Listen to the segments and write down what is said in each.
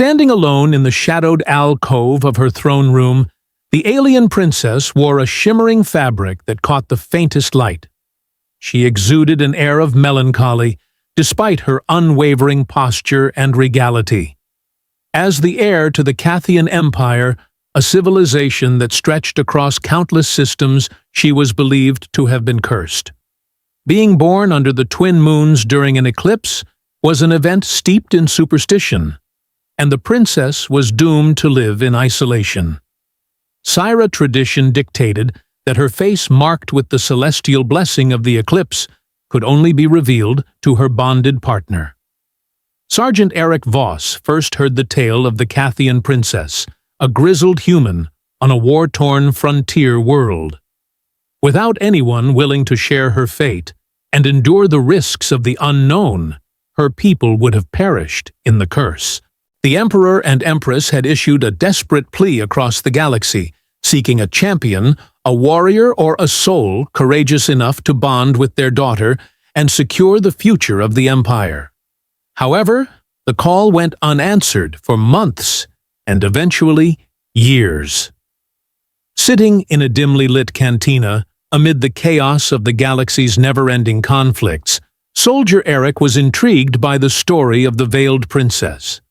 Standing alone in the shadowed alcove of her throne room, the alien princess wore a shimmering fabric that caught the faintest light. She exuded an air of melancholy, despite her unwavering posture and regality. As the heir to the Cathian Empire, a civilization that stretched across countless systems, she was believed to have been cursed. Being born under the twin moons during an eclipse was an event steeped in superstition, and the princess was doomed to live in isolation. Syra tradition dictated that her face marked with the celestial blessing of the eclipse could only be revealed to her bonded partner. Sergeant Eric Voss first heard the tale of the Cathian princess, a grizzled human on a war-torn frontier world. Without anyone willing to share her fate and endure the risks of the unknown, her people would have perished in the curse. The Emperor and Empress had issued a desperate plea across the galaxy, seeking a champion, a warrior or a soul courageous enough to bond with their daughter and secure the future of the Empire. However, the call went unanswered for months and eventually years. Sitting in a dimly lit cantina, amid the chaos of the galaxy's never-ending conflicts, Soldier Eric was intrigued by the story of the veiled princess.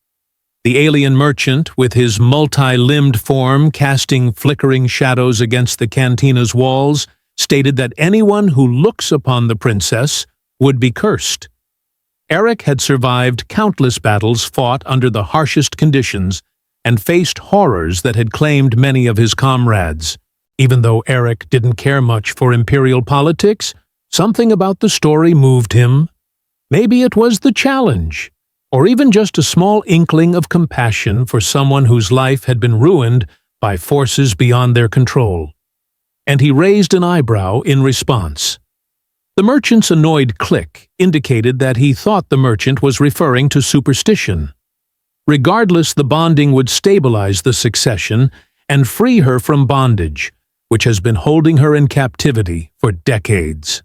The alien merchant, with his multi-limbed form casting flickering shadows against the cantina's walls, stated that anyone who looks upon the princess would be cursed. Eric had survived countless battles fought under the harshest conditions and faced horrors that had claimed many of his comrades. Even though Eric didn't care much for imperial politics, something about the story moved him. Maybe it was the challenge, or even just a small inkling of compassion for someone whose life had been ruined by forces beyond their control. And he raised an eyebrow in response. The merchant's annoyed click indicated that he thought the merchant was referring to superstition. Regardless, the bonding would stabilize the succession and free her from bondage, which has been holding her in captivity for decades.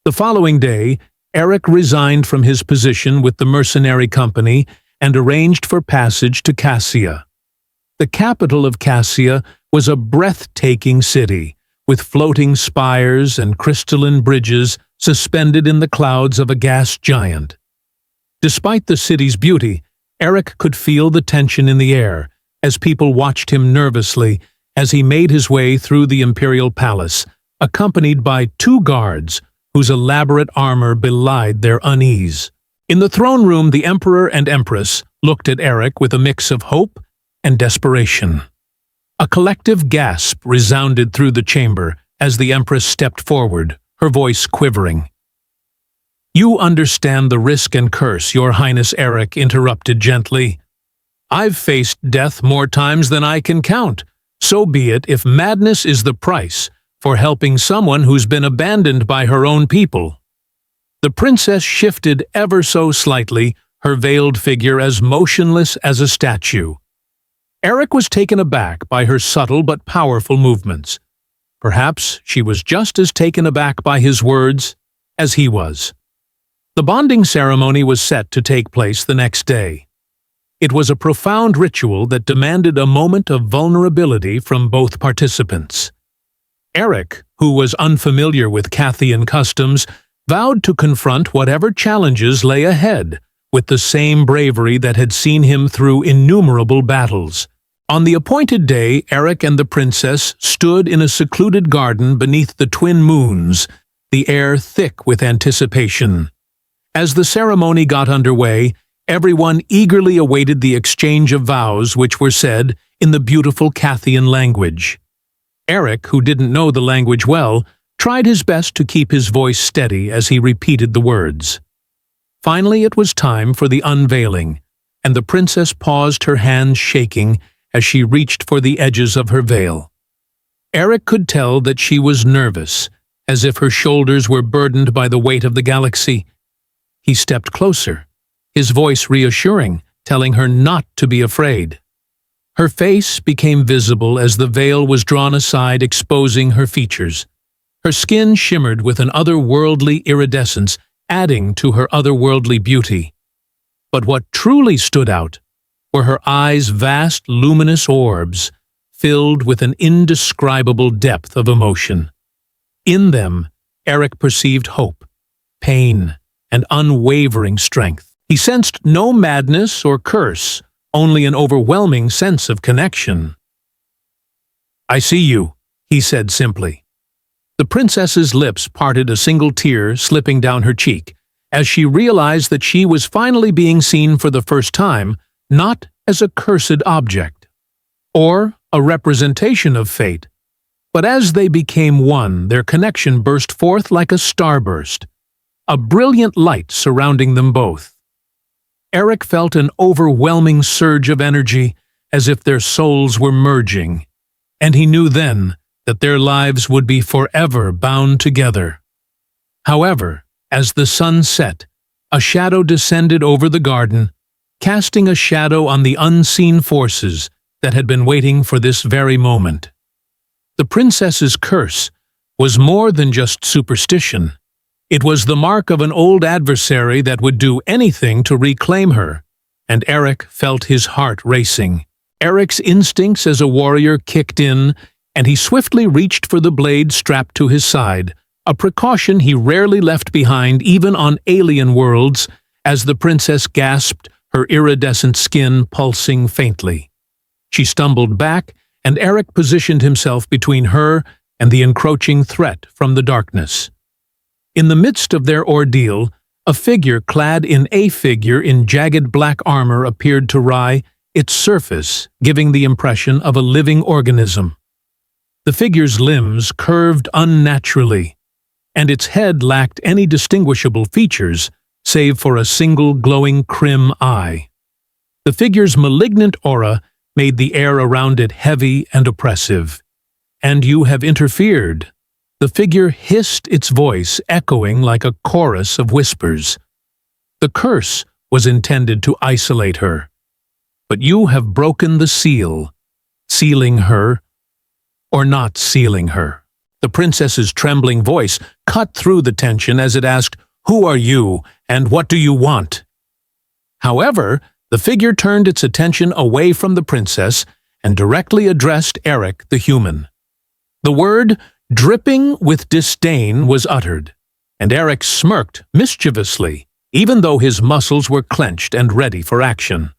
The following day, Eric resigned from his position with the mercenary company and arranged for passage to Cassia. The capital of Cassia was a breathtaking city, with floating spires and crystalline bridges suspended in the clouds of a gas giant. Despite the city's beauty, Eric could feel the tension in the air as people watched him nervously as he made his way through the imperial palace, accompanied by 2 guards whose elaborate armor belied their unease. In the throne room, the Emperor and Empress looked at Eric with a mix of hope and desperation. A collective gasp resounded through the chamber as the Empress stepped forward, her voice quivering. "You understand the risk and curse, Your Highness," Eric interrupted gently. "I've faced death more times than I can count. So be it if madness is the price for helping someone who's been abandoned by her own people." The princess shifted ever so slightly, her veiled figure as motionless as a statue. Eric was taken aback by her subtle but powerful movements. Perhaps she was just as taken aback by his words as he was. The bonding ceremony was set to take place the next day. It was a profound ritual that demanded a moment of vulnerability from both participants. Eric, who was unfamiliar with Cathian customs, vowed to confront whatever challenges lay ahead, with the same bravery that had seen him through innumerable battles. On the appointed day, Eric and the princess stood in a secluded garden beneath the twin moons, the air thick with anticipation. As the ceremony got underway, everyone eagerly awaited the exchange of vows which were said in the beautiful Cathian language. Eric, who didn't know the language well, tried his best to keep his voice steady as he repeated the words. Finally, it was time for the unveiling, and the princess paused, her hands shaking as she reached for the edges of her veil. Eric could tell that she was nervous, as if her shoulders were burdened by the weight of the galaxy. He stepped closer, his voice reassuring, telling her not to be afraid. Her face became visible as the veil was drawn aside, exposing her features. Her skin shimmered with an otherworldly iridescence, adding to her otherworldly beauty. But what truly stood out were her eyes vast luminous orbs, filled with an indescribable depth of emotion. In them, Eric perceived hope, pain, and unwavering strength. He sensed no madness or curse, only an overwhelming sense of connection. "I see you," he said simply. The princess's lips parted, a single tear slipping down her cheek, as she realized that she was finally being seen for the first time, not as a cursed object, or a representation of fate, but as they became one, their connection burst forth like a starburst, a brilliant light surrounding them both. Eric felt an overwhelming surge of energy, as if their souls were merging, and he knew then that their lives would be forever bound together. However, as the sun set, a shadow descended over the garden, casting a shadow on the unseen forces that had been waiting for this very moment. The princess's curse was more than just superstition. It was the mark of an old adversary that would do anything to reclaim her, and Eric felt his heart racing. Eric's instincts as a warrior kicked in, and he swiftly reached for the blade strapped to his side, a precaution he rarely left behind even on alien worlds, as the princess gasped, her iridescent skin pulsing faintly. She stumbled back, and Eric positioned himself between her and the encroaching threat from the darkness. In the midst of their ordeal, a figure clad in a figure in jagged black armor appeared to wry, its surface giving the impression of a living organism. The figure's limbs curved unnaturally, and its head lacked any distinguishable features save for a single glowing crim eye. The figure's malignant aura made the air around it heavy and oppressive. "And you have interfered." The figure hissed, its voice echoing like a chorus of whispers. "The curse was intended to isolate her. But you have broken the seal, sealing her or not sealing her." The princess's trembling voice cut through the tension as it asked, "Who are you, and what do you want?" However, the figure turned its attention away from the princess and directly addressed Eric the human. The word, dripping with disdain, was uttered, and Eric smirked mischievously, even though his muscles were clenched and ready for action.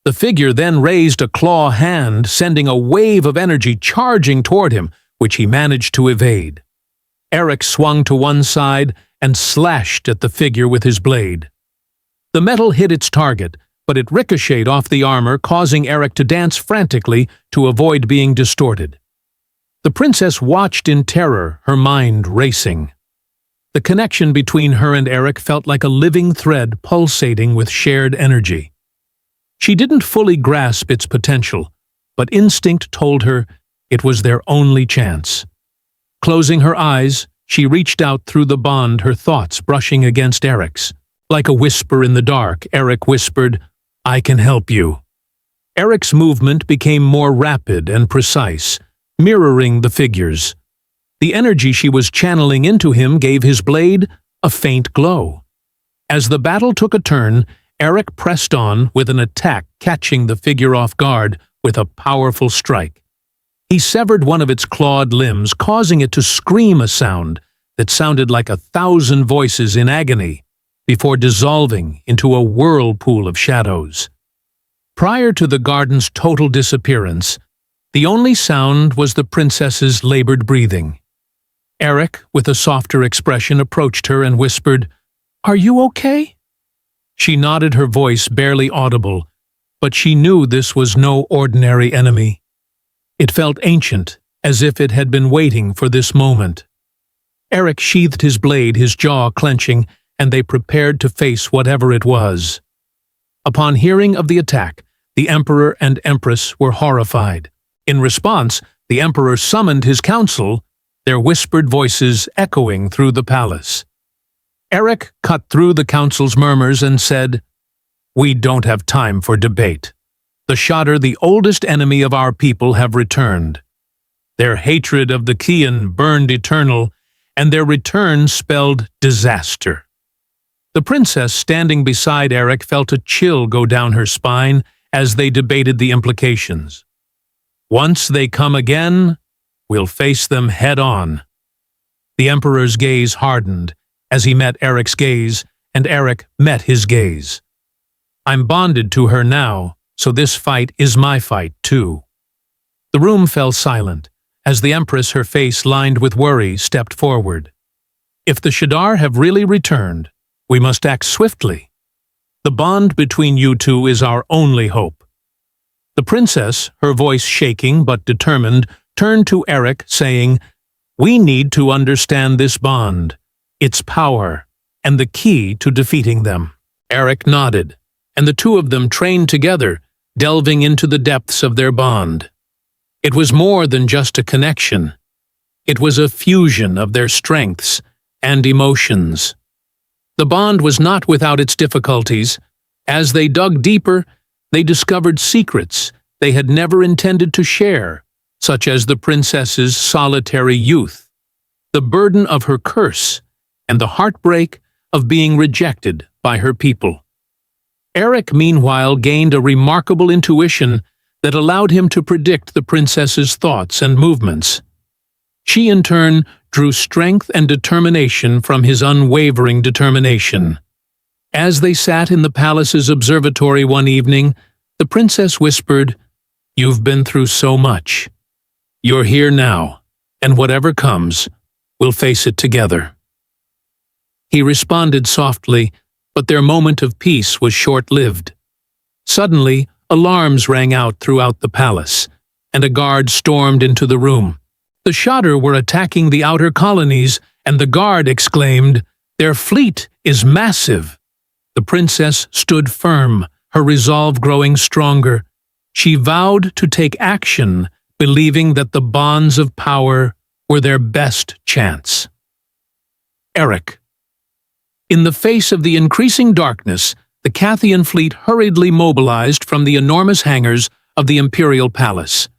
The figure then raised a claw hand, sending a wave of energy charging toward him, which he managed to evade. Eric swung to one side and slashed at the figure with his blade. The metal hit its target, but it ricocheted off the armor, causing Eric to dance frantically to avoid being distorted. The princess watched in terror, her mind racing. The connection between her and Eric felt like a living thread pulsating with shared energy. She didn't fully grasp its potential, but instinct told her it was their only chance. Closing her eyes, she reached out through the bond, her thoughts brushing against Eric's. Like a whisper in the dark, Eric whispered, "I can help you." Eric's movement became more rapid and precise, mirroring the figure's. The energy she was channeling into him gave his blade a faint glow. As the battle took a turn, Eric pressed on with an attack, catching the figure off guard with a powerful strike. He severed one of its clawed limbs, causing it to scream a sound that sounded like 1,000 voices in agony, before dissolving into a whirlpool of shadows. Prior to the garden's total disappearance, the only sound was the princess's labored breathing. Eric, with a softer expression, approached her and whispered, "Are you okay?" She nodded, her voice barely audible, but she knew this was no ordinary enemy. It felt ancient, as if it had been waiting for this moment. Eric sheathed his blade, his jaw clenching, and they prepared to face whatever it was. Upon hearing of the attack, the emperor and empress were horrified. In response, the emperor summoned his council, their whispered voices echoing through the palace. Eric cut through the council's murmurs and said, "We don't have time for debate. The Shadar, the oldest enemy of our people, have returned. Their hatred of the Kian burned eternal, and their return spelled disaster." The princess, standing beside Eric, felt a chill go down her spine as they debated the implications. Once they come again, we'll face them head-on. The Emperor's gaze hardened as he met Eric's gaze, and Eric met his gaze. I'm bonded to her now, so this fight is my fight, too. The room fell silent, as the Empress, her face lined with worry, stepped forward. If the Shadar have really returned, we must act swiftly. The bond between you two is our only hope. The princess, her voice shaking but determined, turned to Eric, saying, We need to understand this bond, its power, and the key to defeating them. Eric nodded, and the two of them trained together, delving into the depths of their bond. It was more than just a connection. It was a fusion of their strengths and emotions. The bond was not without its difficulties. As they dug deeper, they discovered secrets they had never intended to share, such as the princess's solitary youth, the burden of her curse, and the heartbreak of being rejected by her people. Eric, meanwhile, gained a remarkable intuition that allowed him to predict the princess's thoughts and movements. She, in turn, drew strength and determination from his unwavering determination. As they sat in the palace's observatory one evening, the princess whispered, You've been through so much. You're here now, and whatever comes, we'll face it together. He responded softly, but their moment of peace was short-lived. Suddenly, alarms rang out throughout the palace, and a guard stormed into the room. The Shadar were attacking the outer colonies, and the guard exclaimed, Their fleet is massive. The princess stood firm, her resolve growing stronger. She vowed to take action, believing that the bonds of power were their best chance. Eric. In the face of the increasing darkness, the Cathian fleet hurriedly mobilized from the enormous hangars of the imperial palace.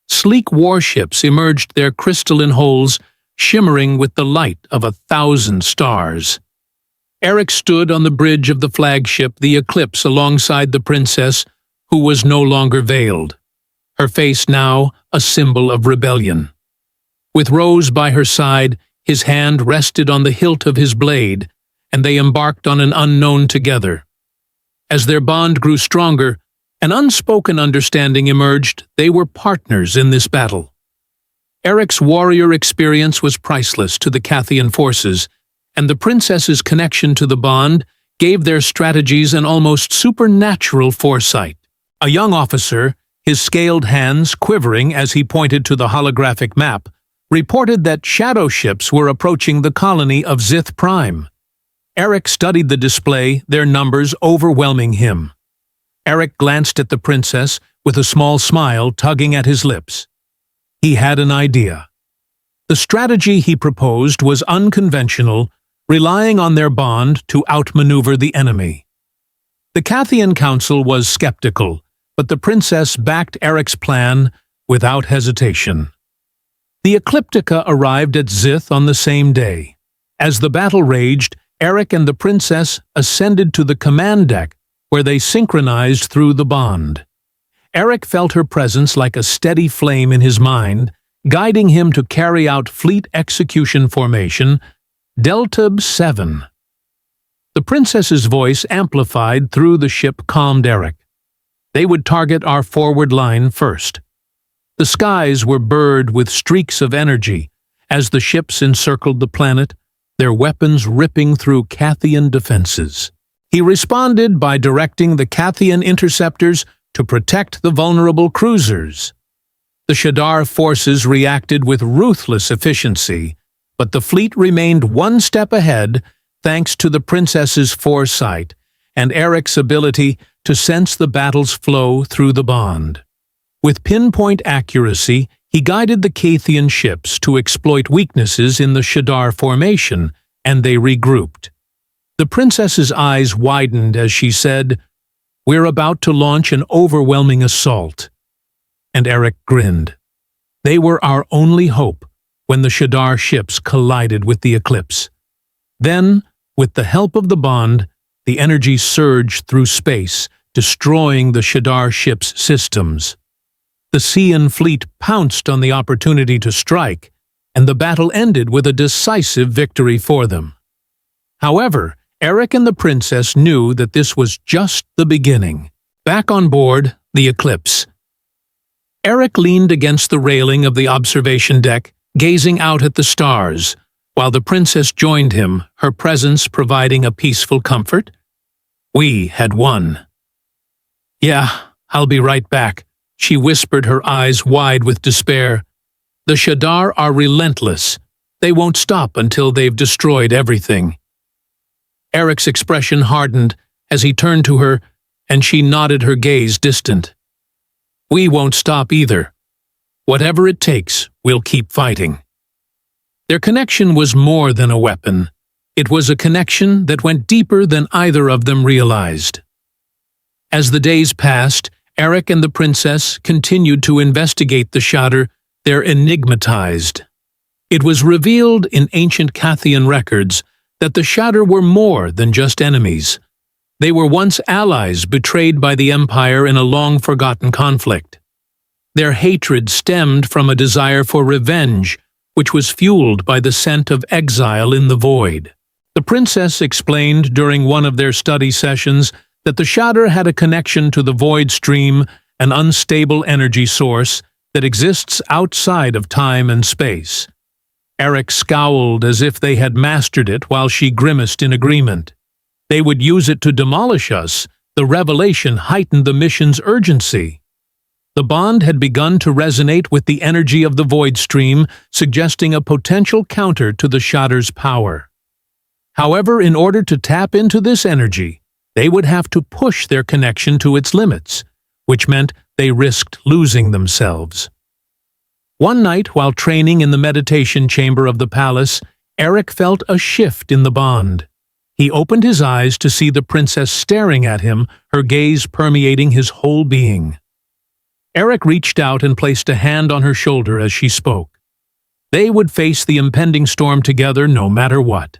Sleek warships emerged their crystalline hulls, shimmering with the light of 1,000 stars. Eric stood on the bridge of the flagship, the Eclipse, alongside the princess, who was no longer veiled, her face now a symbol of rebellion. With Rose by her side, his hand rested on the hilt of his blade, and they embarked on an unknown together. As their bond grew stronger, an unspoken understanding emerged. They were partners in this battle. Eric's warrior experience was priceless to the Cathian forces, and the princess's connection to the bond gave their strategies an almost supernatural foresight. A young officer, his scaled hands quivering as he pointed to the holographic map, reported that shadow ships were approaching the colony of Zith Prime. Eric studied the display, their numbers overwhelming him. Eric glanced at the princess with a small smile tugging at his lips. He had an idea. The strategy he proposed was unconventional, relying on their bond to outmaneuver the enemy. The Cathian council was skeptical, but the princess backed Eric's plan without hesitation. The Ecliptica arrived at Zith on the same day. As the battle raged, Eric and the princess ascended to the command deck, where they synchronized through the bond. Eric felt her presence like a steady flame in his mind, guiding him to carry out fleet execution formation Delta 7. The princess's voice, amplified through the ship, calmed Eric. They would target our forward line first. The skies were blurred with streaks of energy as the ships encircled the planet, their weapons ripping through Cathian defenses. He responded by directing the Cathian interceptors to protect the vulnerable cruisers. The Shadar forces reacted with ruthless efficiency, but the fleet remained one step ahead thanks to the princess's foresight and Eric's ability to sense the battle's flow through the bond. With pinpoint accuracy, he guided the Cathian ships to exploit weaknesses in the Shadar formation, and they regrouped. The princess's eyes widened as she said, "We're about to launch an overwhelming assault." And Eric grinned. They were our only hope when the Shadar ships collided with the Eclipse. Then, with the help of the bond, the energy surged through space, destroying the Shadar ship's systems. The Sean fleet pounced on the opportunity to strike, and the battle ended with a decisive victory for them. However, Eric and the princess knew that this was just the beginning. Back on board, the Eclipse. Eric leaned against the railing of the observation deck, gazing out at the stars, while the princess joined him, her presence providing a peaceful comfort. We had won. "Yeah, I'll be right back," she whispered, her eyes wide with despair. "The Shadar are relentless. They won't stop until they've destroyed everything." Eric's expression hardened as he turned to her, and she nodded, her gaze distant. "We won't stop either. Whatever it takes, we'll keep fighting." Their connection was more than a weapon. It was a connection that went deeper than either of them realized. As the days passed, Eric and the princess continued to investigate the Shadar. They're enigmatized. It was revealed in ancient Cathian records that the Shadar were more than just enemies. They were once allies betrayed by the Empire in a long-forgotten conflict. Their hatred stemmed from a desire for revenge, which was fueled by the scent of exile in the void. The princess explained during one of their study sessions that the Shadar had a connection to the void stream, an unstable energy source that exists outside of time and space. Eric scowled as if they had mastered it, while she grimaced in agreement. They would use it to demolish us. The revelation heightened the mission's urgency. The bond had begun to resonate with the energy of the void stream, suggesting a potential counter to the Shadar's power. However, in order to tap into this energy, they would have to push their connection to its limits, which meant they risked losing themselves. One night, while training in the meditation chamber of the palace, Eric felt a shift in the bond. He opened his eyes to see the princess staring at him, her gaze permeating his whole being. Eric reached out and placed a hand on her shoulder as she spoke. They would face the impending storm together no matter what.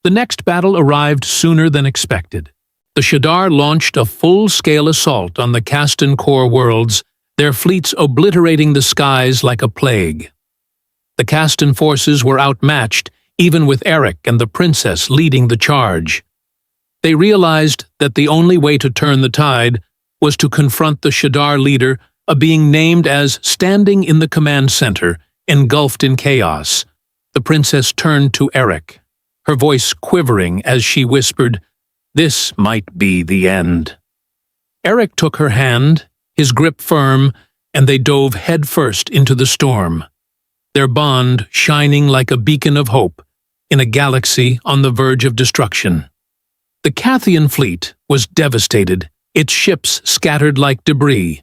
The next battle arrived sooner than expected. The Shadar launched a full-scale assault on the Castan core worlds, their fleets obliterating the skies like a plague. The Castan forces were outmatched, even with Eric and the princess leading the charge. They realized that the only way to turn the tide was to confront the Shadar leader, a being named as standing in the command center, engulfed in chaos. The princess turned to Eric, her voice quivering as she whispered, "This might be the end." Eric took her hand, his grip firm, and they dove headfirst into the storm, their bond shining like a beacon of hope in a galaxy on the verge of destruction. The Cathian fleet was devastated, its ships scattered like debris,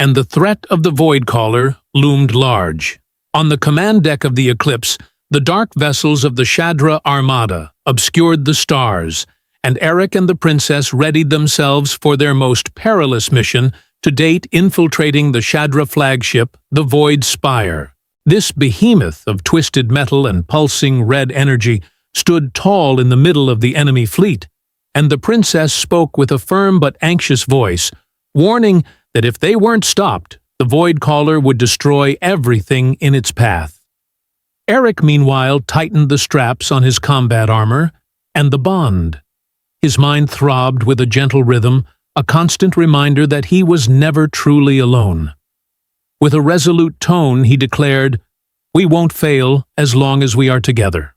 and the threat of the Void Caller loomed large. On the command deck of the Eclipse, the dark vessels of the Shadra Armada obscured the stars, and Eric and the princess readied themselves for their most perilous mission to date, infiltrating the Shadra flagship, the Void Spire. This behemoth of twisted metal and pulsing red energy stood tall in the middle of the enemy fleet, and the princess spoke with a firm but anxious voice, warning that if they weren't stopped, the Void Caller would destroy everything in its path. Eric, meanwhile, tightened the straps on his combat armor, and the bond. His mind throbbed with a gentle rhythm, a constant reminder that he was never truly alone. With a resolute tone, he declared, "We won't fail as long as we are together."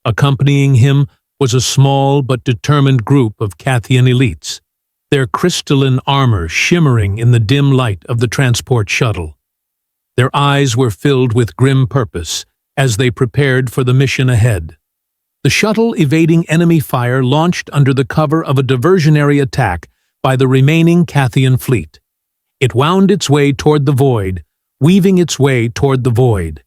Accompanying him was a small but determined group of Cathian elites, their crystalline armor shimmering in the dim light of the transport shuttle. Their eyes were filled with grim purpose as they prepared for the mission ahead. The shuttle, evading enemy fire, launched under the cover of a diversionary attack by the remaining Cathian fleet. It wound its way toward the void, weaving its way toward the void.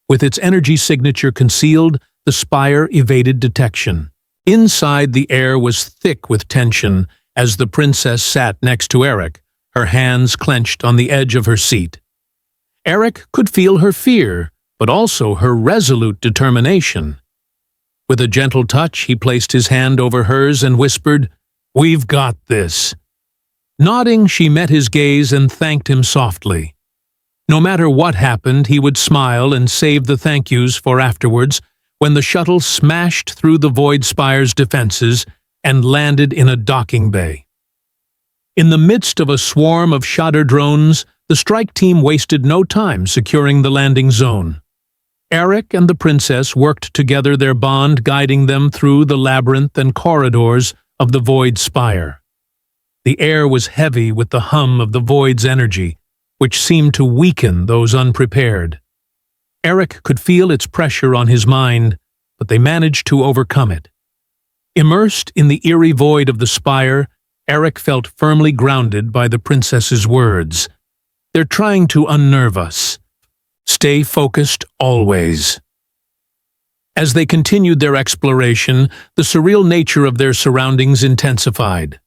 With its energy signature concealed, the spire evaded detection. Inside, the air was thick with tension as the princess sat next to Eric, her hands clenched on the edge of her seat. Eric could feel her fear, but also her resolute determination. With a gentle touch, he placed his hand over hers and whispered, "We've got this." Nodding, she met his gaze and thanked him softly. No matter what happened, he would smile and save the thank yous for afterwards, when the shuttle smashed through the Void Spire's defenses and landed in a docking bay. In the midst of a swarm of shatter drones, the strike team wasted no time securing the landing zone. Eric and the princess worked together, their bond guiding them through the labyrinth and corridors of the Void Spire. The air was heavy with the hum of the Void's energy, which seemed to weaken those unprepared. Eric could feel its pressure on his mind, but they managed to overcome it. Immersed in the eerie void of the spire, Eric felt firmly grounded by the princess's words. "They're trying to unnerve us. Stay focused always." As they continued their exploration, the surreal nature of their surroundings intensified.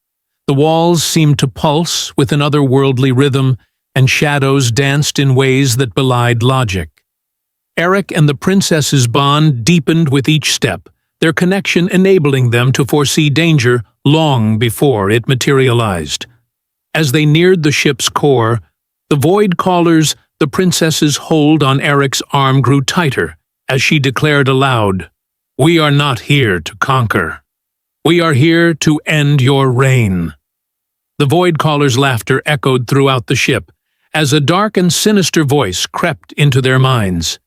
The walls seemed to pulse with an otherworldly rhythm, and shadows danced in ways that belied logic. Eric and the princess's bond deepened with each step, their connection enabling them to foresee danger long before it materialized. As they neared the ship's core, the Void Caller's, the princess's hold on Eric's arm grew tighter as she declared aloud, "We are not here to conquer. We are here to end your reign." The Void Caller's laughter echoed throughout the ship as a dark and sinister voice crept into their minds.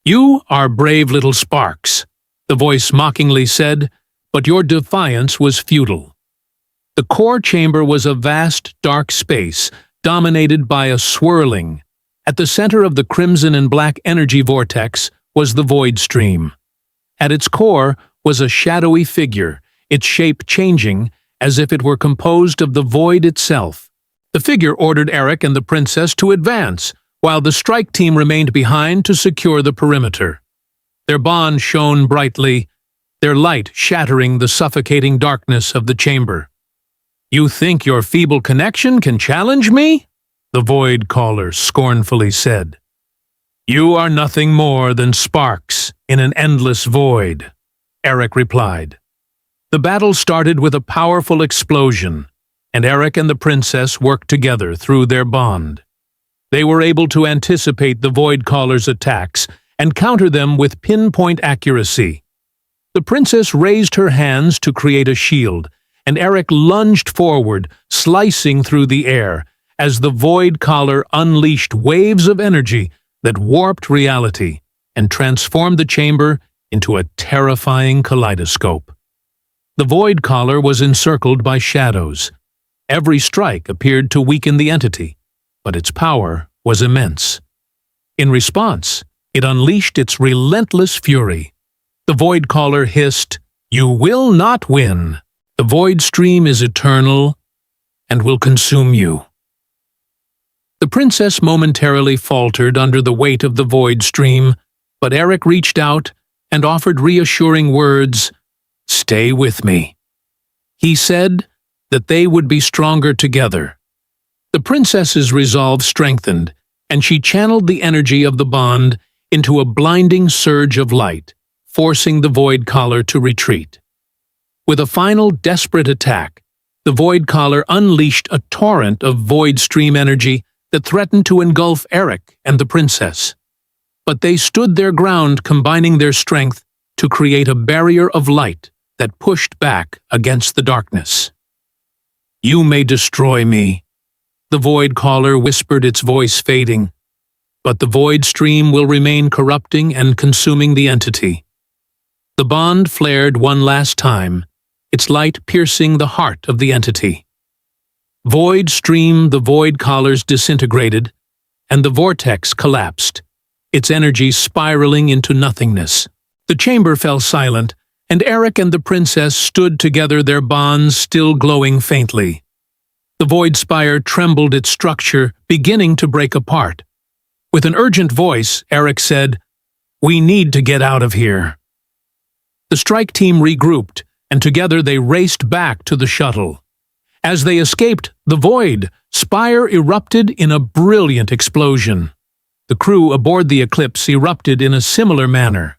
"You are brave little sparks," the voice mockingly said, "but your defiance was futile." The core chamber was a vast, dark space, dominated by a swirling. At the center of the crimson and black energy vortex was the void stream. At its core was a shadowy figure, its shape changing as if it were composed of the void itself. The figure ordered Eric and the princess to advance, while the strike team remained behind to secure the perimeter. Their bond shone brightly, their light shattering the suffocating darkness of the chamber. "You think your feeble connection can challenge me?" the Void Caller scornfully said. "You are nothing more than sparks in an endless void," Eric replied. The battle started with a powerful explosion, and Eric and the princess worked together through their bond. They were able to anticipate the Void Caller's attacks and counter them with pinpoint accuracy. The princess raised her hands to create a shield, and Eric lunged forward, slicing through the air, as the Void Caller unleashed waves of energy that warped reality and transformed the chamber into a terrifying kaleidoscope. The Void Caller was encircled by shadows. Every strike appeared to weaken the entity, but its power was immense. In response, it unleashed its relentless fury. The Void Caller hissed, "You will not win. The void stream is eternal and will consume you." The princess momentarily faltered under the weight of the void stream, but Eric reached out and offered reassuring words, "Stay with me." He said that they would be stronger together. The princess's resolve strengthened, and she channeled the energy of the bond into a blinding surge of light, forcing the Void Caller to retreat. With a final desperate attack, the Void Caller unleashed a torrent of void stream energy that threatened to engulf Eric and the princess. But they stood their ground, combining their strength to create a barrier of light that pushed back against the darkness. "You may destroy me," the Void Caller whispered, its voice fading, "but the void stream will remain corrupting and consuming the entity." The bond flared one last time, its light piercing the heart of the entity. Void stream, the Void Callers disintegrated, and the vortex collapsed, its energy spiraling into nothingness. The chamber fell silent, and Eric and the princess stood together, their bonds still glowing faintly. The Void Spire trembled, its structure beginning to break apart. With an urgent voice, Eric said, "We need to get out of here." The strike team regrouped, and together they raced back to the shuttle. As they escaped the Void Spire erupted in a brilliant explosion. The crew aboard the Eclipse erupted in a similar manner.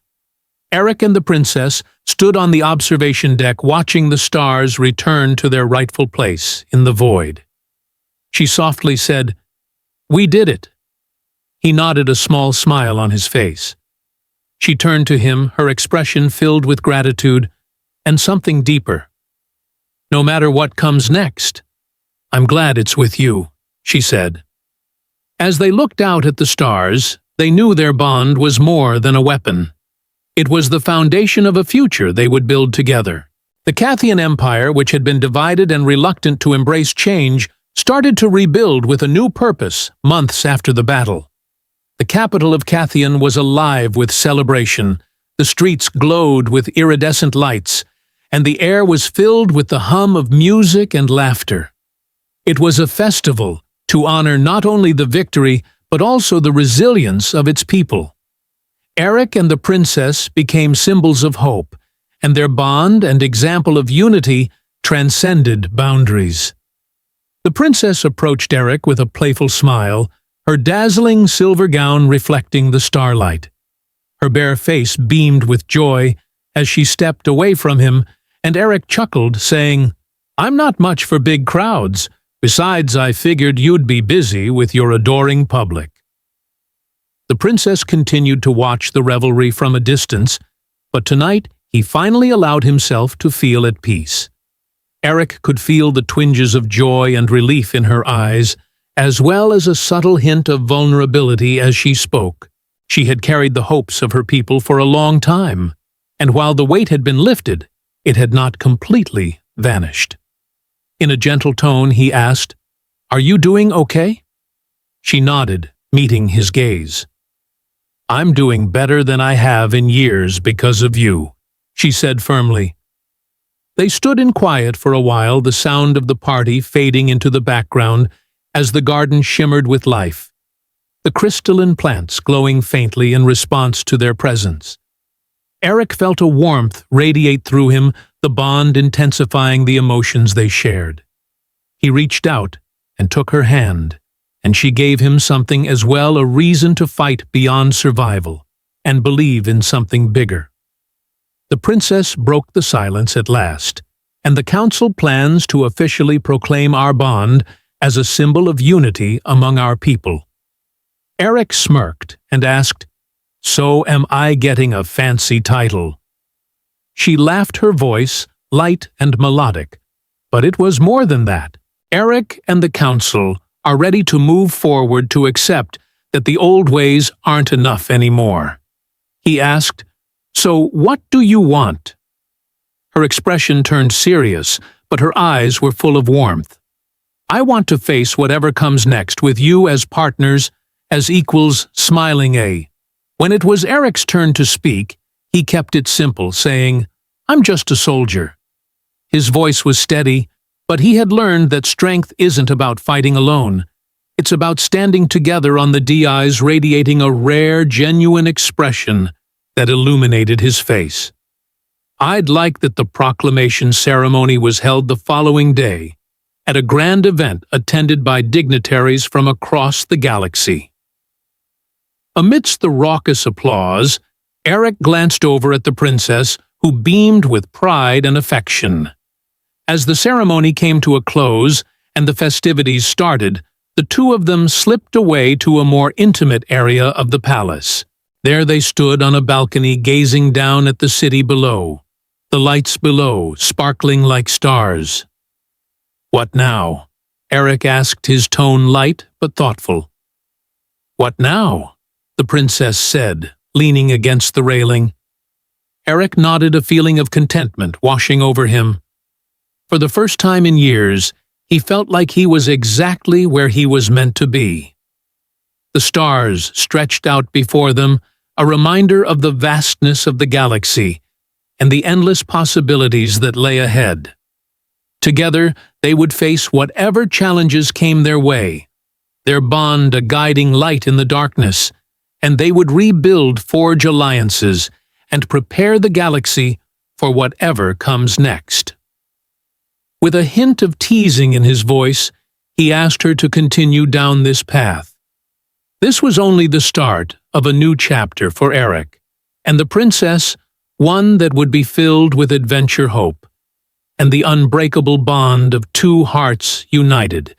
Eric and the princess stood on the observation deck, watching the stars return to their rightful place in the void. She softly said, "We did it." He nodded, a small smile on his face. She turned to him, her expression filled with gratitude and something deeper. "No matter what comes next, I'm glad it's with you," she said. As they looked out at the stars, they knew their bond was more than a weapon. It was the foundation of a future they would build together. The Cathian Empire, which had been divided and reluctant to embrace change, started to rebuild with a new purpose months after the battle. The capital of Cathian was alive with celebration. The streets glowed with iridescent lights, and the air was filled with the hum of music and laughter. It was a festival to honor not only the victory, but also the resilience of its people. Eric and the princess became symbols of hope, and their bond and example of unity transcended boundaries. The princess approached Eric with a playful smile, her dazzling silver gown reflecting the starlight. Her bare face beamed with joy as she stepped away from him, and Eric chuckled, saying, "I'm not much for big crowds. Besides, I figured you'd be busy with your adoring public." The princess continued to watch the revelry from a distance, but tonight he finally allowed himself to feel at peace. Eric could feel the twinges of joy and relief in her eyes, as well as a subtle hint of vulnerability as she spoke. She had carried the hopes of her people for a long time, and while the weight had been lifted, it had not completely vanished. In a gentle tone, he asked, "Are you doing okay?" She nodded, meeting his gaze. "I'm doing better than I have in years because of you," she said firmly. They stood in quiet for a while, the sound of the party fading into the background as the garden shimmered with life, the crystalline plants glowing faintly in response to their presence. Eric felt a warmth radiate through him, the bond intensifying the emotions they shared. He reached out and took her hand, and she gave him something as well, a reason to fight beyond survival and believe in something bigger. The princess broke the silence at last, and the council plans to officially proclaim our bond as a symbol of unity among our people. Eric smirked and asked, "So am I getting a fancy title?" She laughed, her voice light and melodic, but it was more than that. Eric and the council are ready to move forward to accept that the old ways aren't enough anymore. He asked, "So what do you want?" Her expression turned serious, but her eyes were full of warmth. "I want to face whatever comes next with you as partners, as equals, smiling a." When it was Eric's turn to speak, he kept it simple, saying, "I'm just a soldier." His voice was steady, but he had learned that strength isn't about fighting alone. It's about standing together on the DIs, radiating a rare, genuine expression that illuminated his face. "I'd like that the proclamation ceremony was held the following day, at a grand event attended by dignitaries from across the galaxy." Amidst the raucous applause, Eric glanced over at the princess, who beamed with pride and affection. As the ceremony came to a close and the festivities started, the two of them slipped away to a more intimate area of the palace. There they stood on a balcony gazing down at the city below, the lights below sparkling like stars. "What now?" Eric asked, his tone light but thoughtful. "What now?" the princess said, leaning against the railing. Eric nodded, a feeling of contentment washing over him. For the first time in years, he felt like he was exactly where he was meant to be. The stars stretched out before them, a reminder of the vastness of the galaxy and the endless possibilities that lay ahead. Together, they would face whatever challenges came their way, their bond a guiding light in the darkness, and they would rebuild, forge alliances, and prepare the galaxy for whatever comes next. With a hint of teasing in his voice, he asked her to continue down this path. This was only the start of a new chapter for Eric, and the princess, one that would be filled with adventure, hope, and the unbreakable bond of two hearts united,